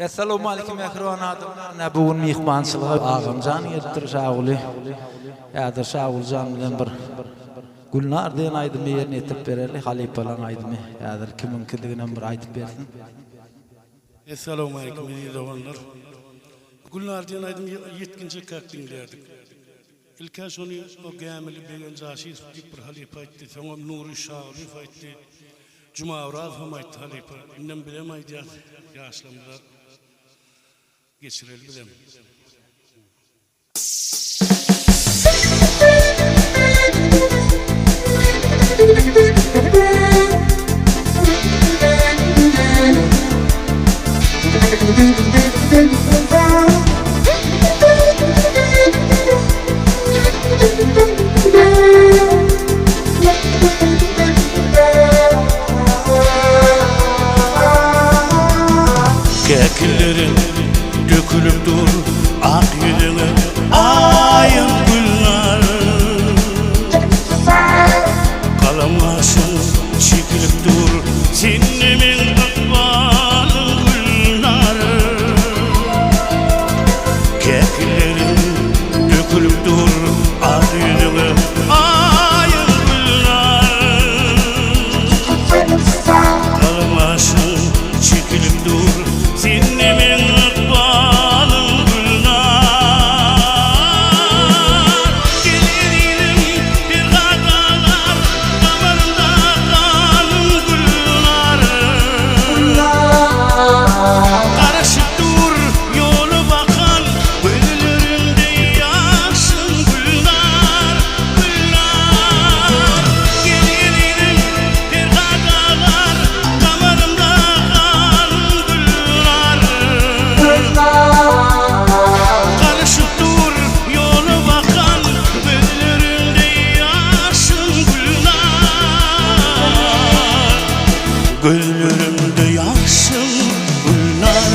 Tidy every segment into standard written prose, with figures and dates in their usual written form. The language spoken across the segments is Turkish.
Assalamu alaikum ekranatım. Ne bugün mihmançılığı ağamcan yettir şağuli. Yadır şağulcan bilen bir Gülnar diyen aydımı yerine etip bereli. Halipalan aydımı. Yadır kimin kiliginen bir aydıp bersin. Assalamu alaikum iyi zamanlar. Gülnar diyen aydımı yetkince kalktın derdik. İlken sonu o gâmeli begen zaşiz bir halipa etti. Sonra Nuri Şağuli etti. Cuma avraz hamayt halipa. İnden bilemeydi yaşlamda. Geçirelim bilelim. Kekillerin dökülüp dur ak yüzüne ayın gülnar. Kalamasın çekilip dur sinnemin akbalın gülnar. Kekillerin dökülüp dur ak yüzüne ayın gülnar. Kalamasın çekilip dur sinnemin akbalın gülnar. Gelirim bir hatalar damarımda kanın gülnar. Karışıp dur yolu bakan gözlerimde yaşın gülnar. Gelirim bir hatalar damarımda karışıp dur yolu bakan gözlerinde yaşın gülnar. Gözlerimde yaşın gülnar.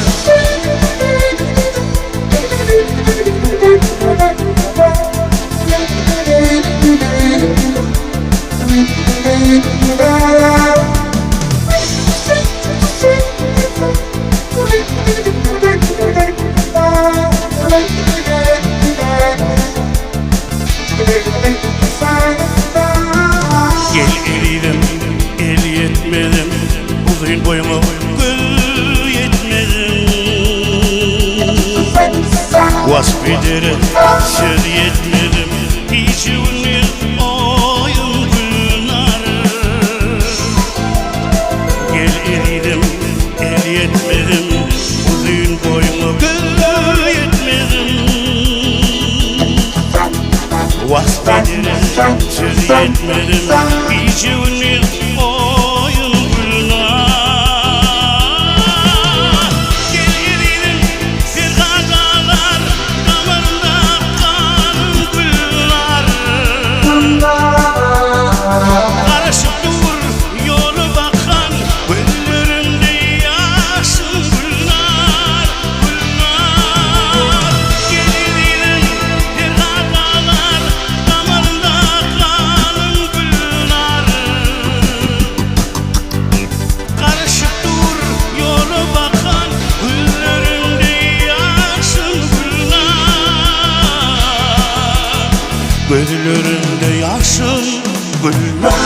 Gel eridim, el yetmedim, uzun boyuma gül yetmedim. Vasf ederim, söz yetmedim, hiç ünlü oyun gülnar. Gel eridim, el yetmedim, uzun boyuma gül yetmedim. Vasf ederim, söz yetmedim, hiç ünlü oyun gülnar. Gel eridim bir hatalar damarımda kanın gülnar. Karışıp dur yolu bakan gözlerimde yaşın gülnar. Gel eridim bir hatalar damarımda kanın gülnar. Karışıp dur yolu bakan gözlerimde yaşın gülnar. Gözlerinde yaşın gülnar.